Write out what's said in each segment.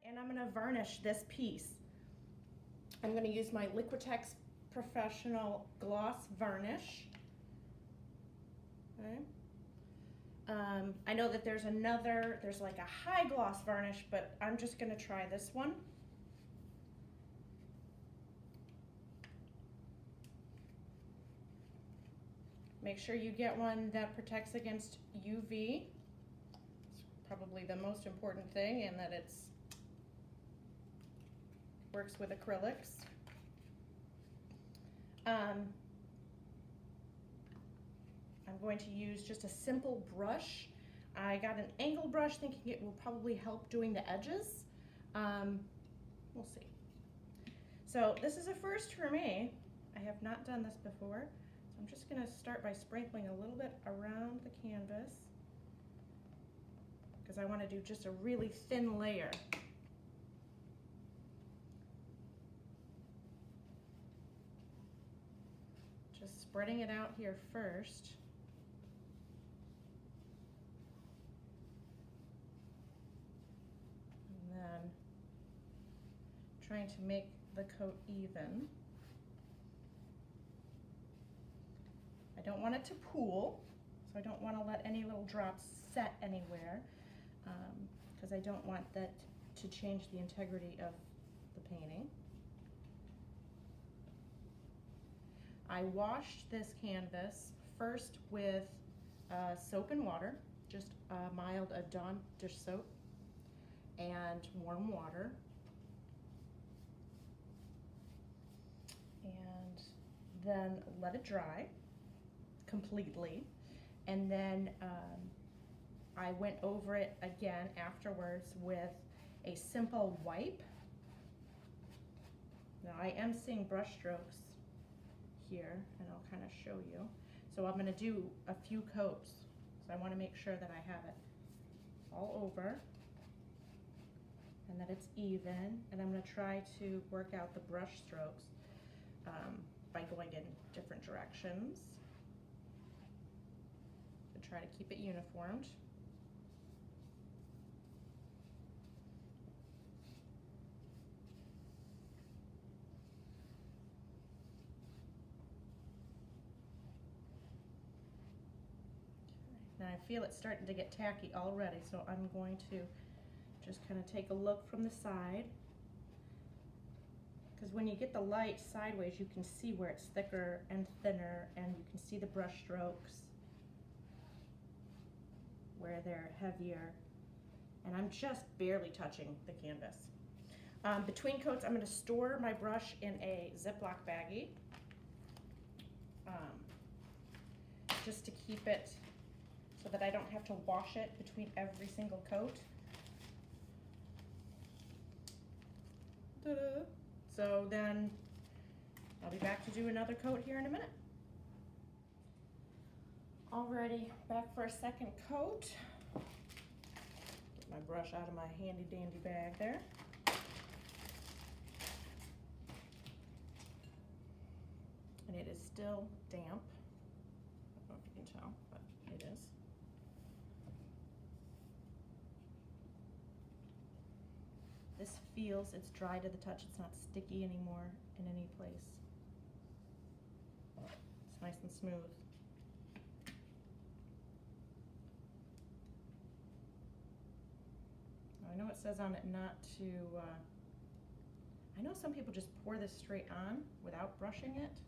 and I'm going to varnish this piece. I'm going to use my Liqitex Professional Gloss Varnish. Okay. I know that there's like a high gloss varnish, but I'm just going to try this one. Make sure you get one that protects against UV. It's probably the most important thing, and that it's works with acrylics. I'm going to use just a simple brush. I got an angle brush thinking it will probably help doing the edges. We'll see. So this is a first for me. I have not done this before. So I'm just going to start by sprinkling a little bit around the canvas because I want to do just a really thin layer. Just spreading it out here first. And then trying to make the coat even. I don't want it to pool, so I don't want to let any little drops set anywhere because I don't want that to change the integrity of the painting. I washed this canvas first with soap and water, just mild Dawn dish soap and warm water. And then let it dry completely. And then I went over it again afterwards with a simple wipe. Now I am seeing brush strokes here, and I'll kind of show you. So I'm going to do a few coats. So I want to make sure that I have it all over and that it's even. And I'm going to try to work out the brush strokes by going in different directions to try to keep it uniformed. Now I feel it's starting to get tacky already, so I'm going to just kind of take a look from the side. Because when you get the light sideways, you can see where it's thicker and thinner, and you can see the brush strokes where they're heavier. And I'm just barely touching the canvas. Between coats, I'm going to store my brush in a Ziploc baggie just to keep it so that I don't have to wash it between every single coat. Ta-da. So then I'll be back to do another coat here in a minute. Alrighty, back for a second coat. Get my brush out of my handy dandy bag there. And it is still damp. I don't know if you can tell, but it is. This feels, it's dry to the touch, it's not sticky anymore in any place. It's nice and smooth. Now, I know it says on it not to, I know some people just pour this straight on without brushing it.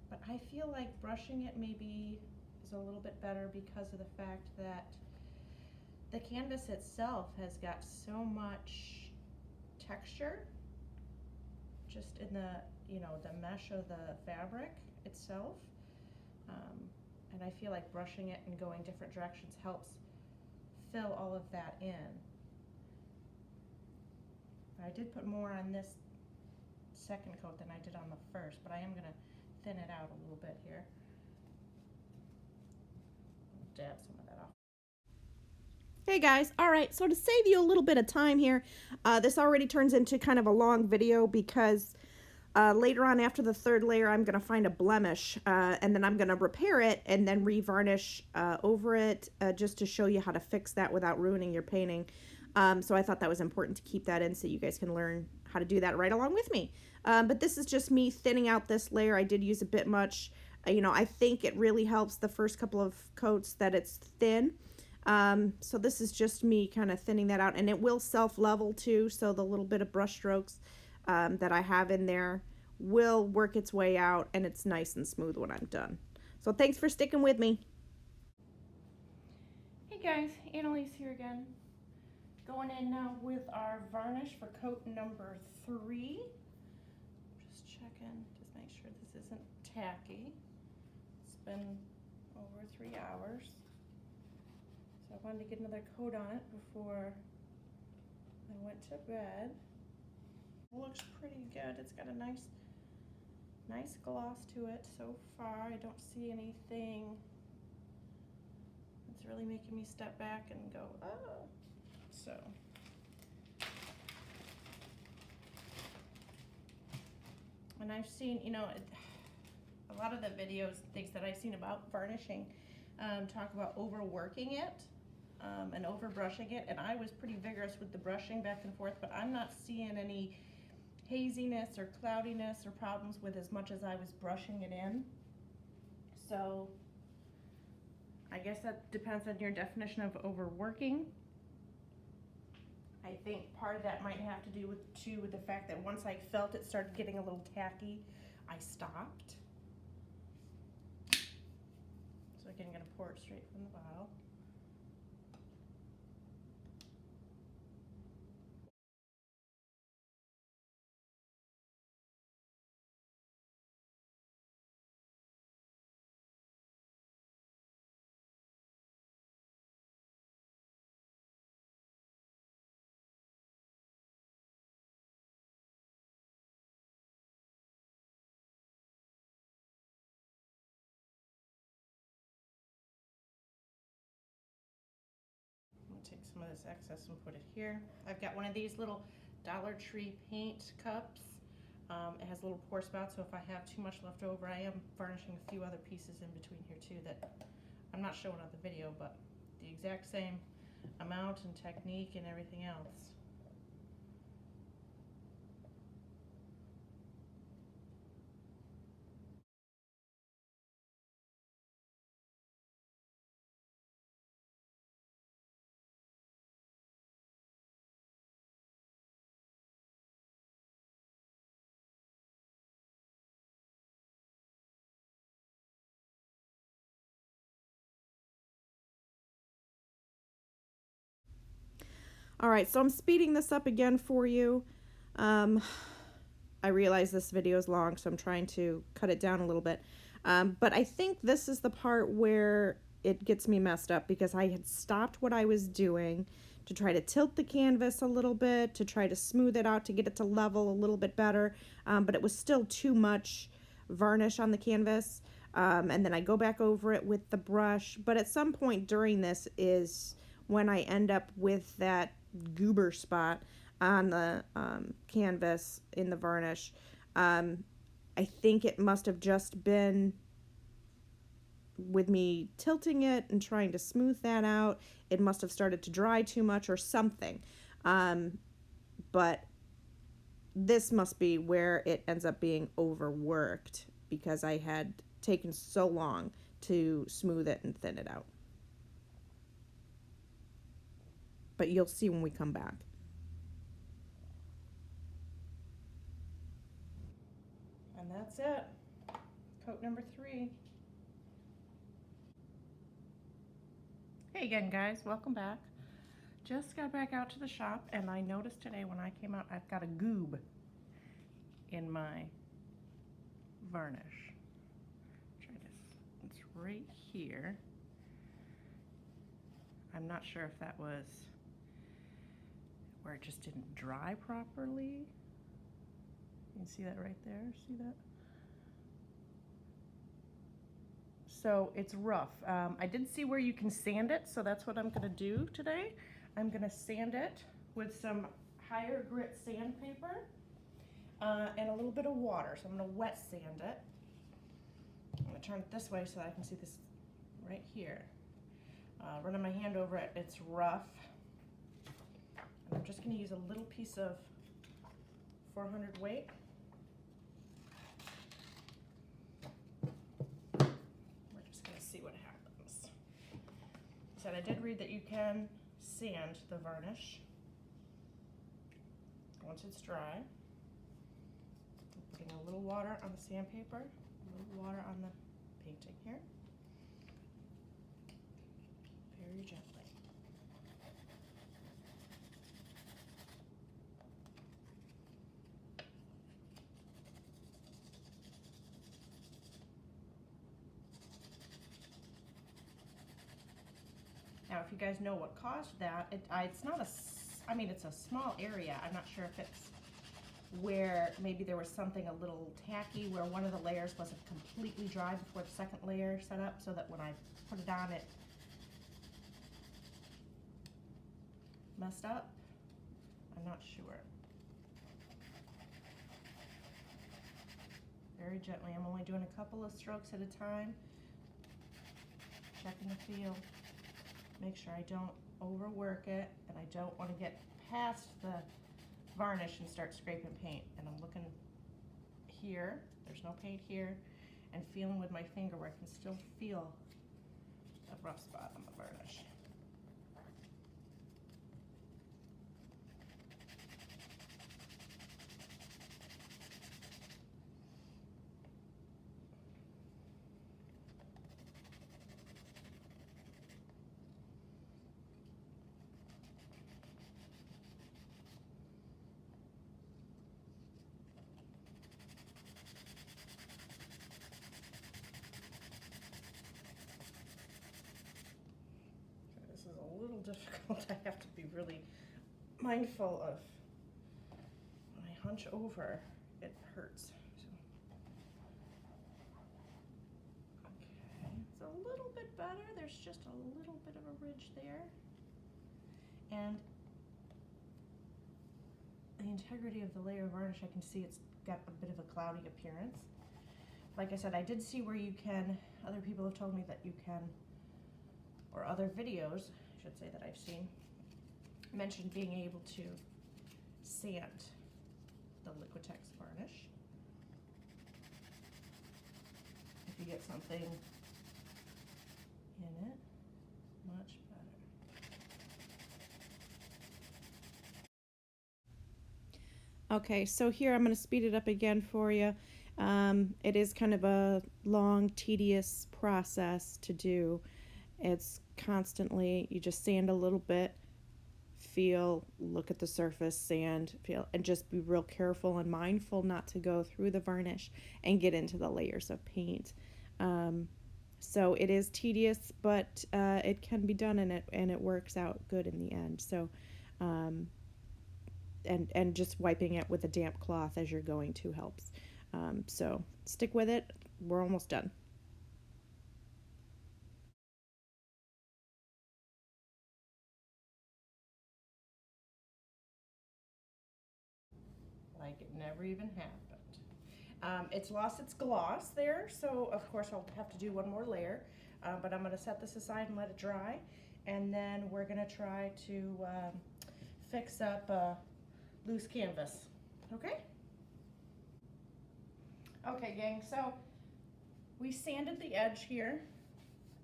But I feel like brushing it maybe is a little bit better because of the fact that the canvas itself has got so much texture just in the, you know, the mesh of the fabric itself. And I feel like brushing it and going different directions helps fill all of that in. I did put more on this second coat than I did on the first, but I am going to thin it out a little bit here. I'll dab some of that off. Hey guys, alright, so to save you a little bit of time here, this already turns into kind of a long video because Later on, after the third layer, I'm going to find a blemish, and then I'm going to repair it and then revarnish over it, just to show you how to fix that without ruining your painting. So I thought that was important to keep that in so you guys can learn how to do that right along with me. But this is just me thinning out this layer. I did use a bit much. You know, I think it really helps the first couple of coats that it's thin. So this is just me kind of thinning that out, and it will self-level too, so the little bit of brush strokes that I have in there will work its way out, and it's nice and smooth when I'm done. So thanks for sticking with me. Hey guys, Annalise here again. Going in now with our varnish for coat number 3. Just checking, just make sure this isn't tacky. It's been over 3 hours. So I wanted to get another coat on it before I went to bed. It looks pretty good. It's got a nice gloss to it so far. I don't see anything that's really making me step back and go, oh. So and I've seen, you know, a lot of the videos, things that I've seen about varnishing talk about overworking it and over brushing it, and I was pretty vigorous with the brushing back and forth, but I'm not seeing any haziness or cloudiness or problems with as much as I was brushing it in. So I guess that depends on your definition of overworking. I think part of that might have to do with the fact that once I felt it started getting a little tacky, I stopped. So again, I'm gonna pour it straight from the bottle. Take some of this excess and put it here. I've got one of these little Dollar Tree paint cups. It has little pour spots, so if I have too much left over, I am varnishing a few other pieces in between here too that I'm not showing on the video, but the exact same amount and technique and everything else. All right, so I'm speeding this up again for you. I realize this video is long, so I'm trying to cut it down a little bit. But I think this is the part where it gets me messed up, because I had stopped what I was doing to try to tilt the canvas a little bit, to try to smooth it out, to get it to level a little bit better, but it was still too much varnish on the canvas. And then I go back over it with the brush, but at some point during this is when I end up with that goober spot on the canvas in the varnish. I think it must have just been with me tilting it and trying to smooth that out. It must have started to dry too much or something. But this must be where it ends up being overworked, because I had taken so long to smooth it and thin it out. But you'll see when we come back. And that's it. Coat number 3. Hey again, guys, welcome back. Just got back out to the shop, and I noticed today when I came out, I've got a goob in my varnish. Try this. It's right here. I'm not sure if that was where it just didn't dry properly. You can see that right there. See that? So it's rough. I did see where you can sand it, so that's what I'm going to do today. I'm going to sand it with some higher grit sandpaper. and a little bit of water. So I'm going to wet sand it. I'm going to turn it this way so that I can see this right here. Running my hand over it, it's rough. And I'm just going to use a little piece of 400 weight. We're just going to see what happens. So I did read that you can sand the varnish once it's dry. I'm putting a little water on the sandpaper, a little water on the painting here. Very gently. Now, if you guys know what caused that, it's not a, I mean, it's a small area. I'm not sure if it's where maybe there was something a little tacky, where one of the layers wasn't completely dry before the second layer set up, so that when I put it on, it messed up. I'm not sure. Very gently. I'm only doing a couple of strokes at a time. Checking the feel. Make sure I don't overwork it, and I don't want to get past the varnish and start scraping paint. And I'm looking here, there's no paint here, and feeling with my finger where I can still feel a rough spot on the varnish. Difficult. I have to be really mindful of when I hunch over, it hurts. So. Okay, it's a little bit better. There's just a little bit of a ridge there. And the integrity of the layer of varnish, I can see it's got a bit of a cloudy appearance. Like I said, I did see where you can, other people have told me that you can, or other videos, should say, that I've seen, mentioned being able to sand the Liqitex varnish. If you get something in it, much better. Okay, so here I'm going to speed it up again for you. It is kind of a long, tedious process to do. It's constantly, you just sand a little bit, feel, look at the surface, sand, feel, and just be real careful and mindful not to go through the varnish and get into the layers of paint. So it is tedious, but it can be done, and it works out good in the end. So and just wiping it with a damp cloth as you're going to helps. So stick with it. We're almost done. Like it never even happened. It's lost its gloss there, so of course I'll have to do one more layer, but I'm going to set this aside and let it dry, and then we're going to try to fix up loose canvas. Okay? Okay, gang, so we sanded the edge here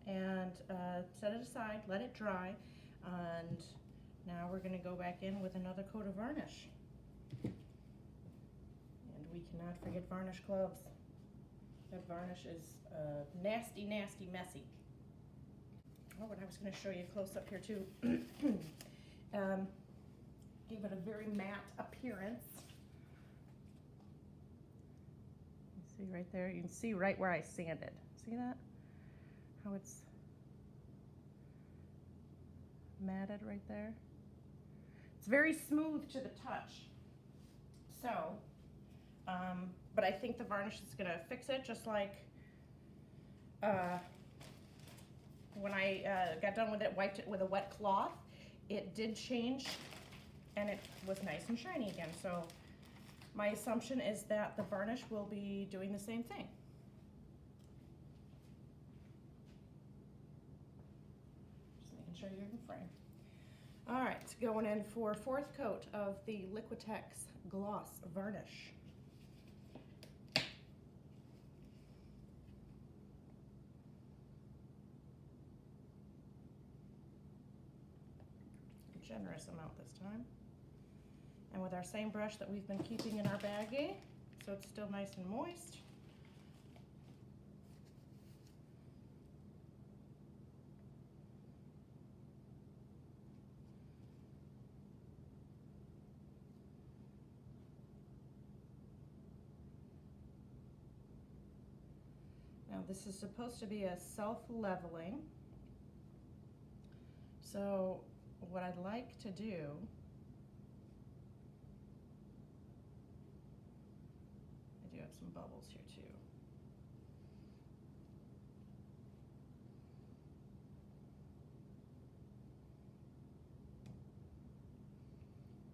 and set it aside, let it dry, and now we're going to go back in with another coat of varnish. We cannot forget varnish gloves. That varnish is nasty, nasty, messy. Oh, and I was going to show you close up here too. Gave it a very matte appearance. You see right there? You can see right where I sanded. See that? How it's matted right there? It's very smooth to the touch. So, but I think the varnish is going to fix it, just like when I got done with it, wiped it with a wet cloth, it did change and it was nice and shiny again. So My assumption is that the varnish will be doing the same thing. Just making sure you're in frame. All right, going in for fourth coat of the Liqitex Gloss Varnish. Generous amount this time. And with our same brush that we've been keeping in our baggie, so it's still nice and moist. Now this is supposed to be a self-leveling. So what I'd like to do, I do have some bubbles here too.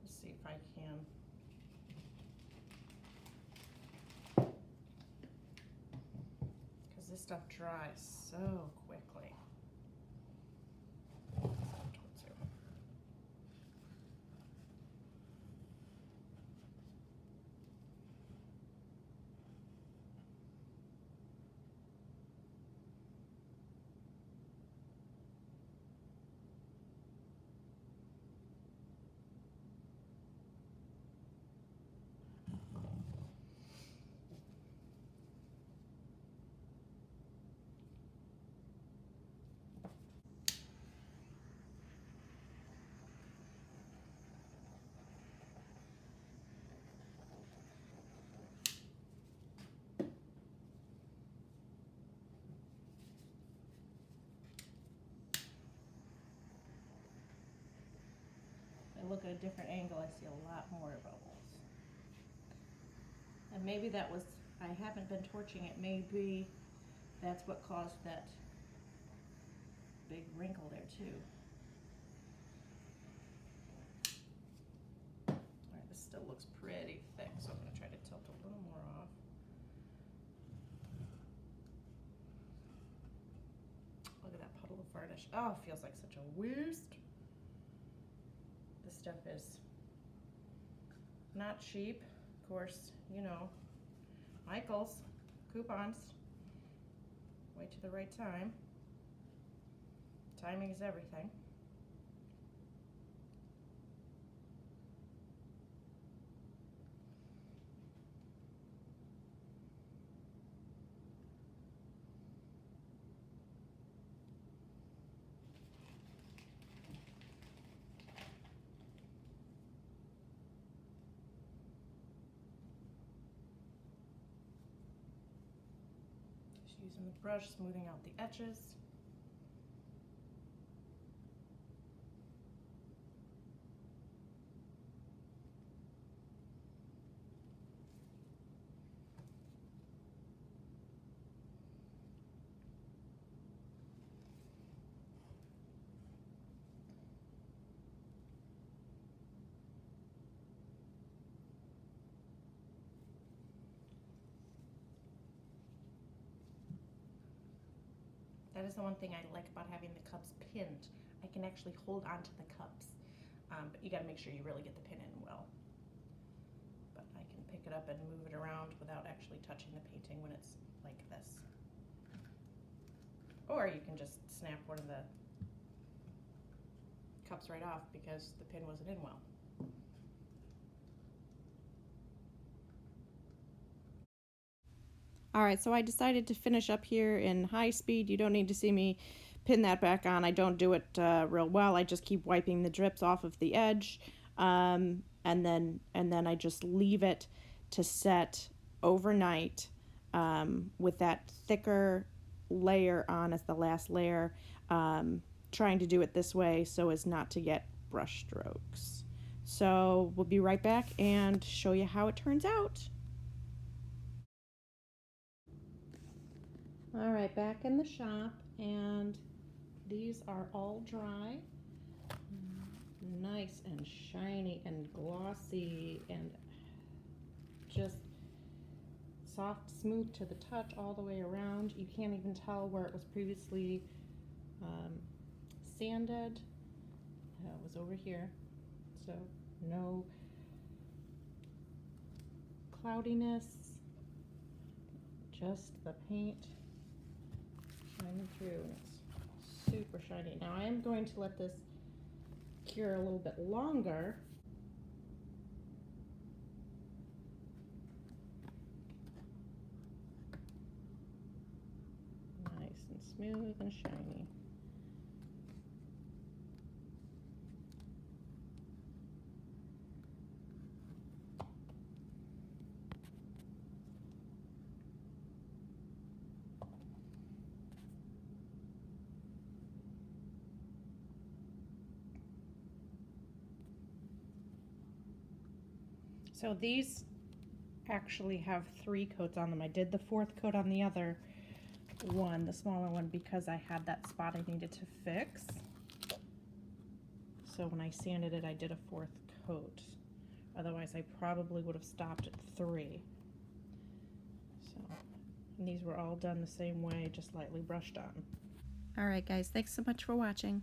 Let's see if I can. Because this stuff dries so quickly. Look at a different angle, I see a lot more bubbles. And maybe that was, I haven't been torching it, maybe that's what caused that big wrinkle there too. Alright, this still looks pretty thick, so I'm going to try to tilt a little more off. Look at that puddle of varnish. Oh, it feels like such a waste. This stuff is not cheap, of course, you know, Michael's, coupons, wait to the right time. Timing is everything. Using the brush, smoothing out the edges. That is the one thing I like about having the cups pinned. I can actually hold onto the cups, but you got to make sure you really get the pin in well. But I can pick it up and move it around without actually touching the painting when it's like this. Or you can just snap one of the cups right off because the pin wasn't in well. All right, so I decided to finish up here in high speed. You don't need to see me pin that back on. I don't do it real well. I just keep wiping the drips off of the edge, and then I just leave it to set overnight with that thicker layer on as the last layer, trying to do it this way so as not to get brush strokes. So we'll be right back and show you how it turns out. All right, back in the shop, and these are all dry. Nice and shiny and glossy, and just soft, smooth to the touch all the way around. You can't even tell where it was previously sanded. It was over here, so no cloudiness, just the paint shining through, and it's super shiny. Now I am going to let this cure a little bit longer. Nice and smooth and shiny. So these actually have 3 coats on them. I did the 4th coat on the other one, the smaller one, because I had that spot I needed to fix. So when I sanded it, I did a 4th coat. Otherwise, I probably would have stopped at 3. So, and these were all done the same way, just lightly brushed on. All right, guys, thanks so much for watching.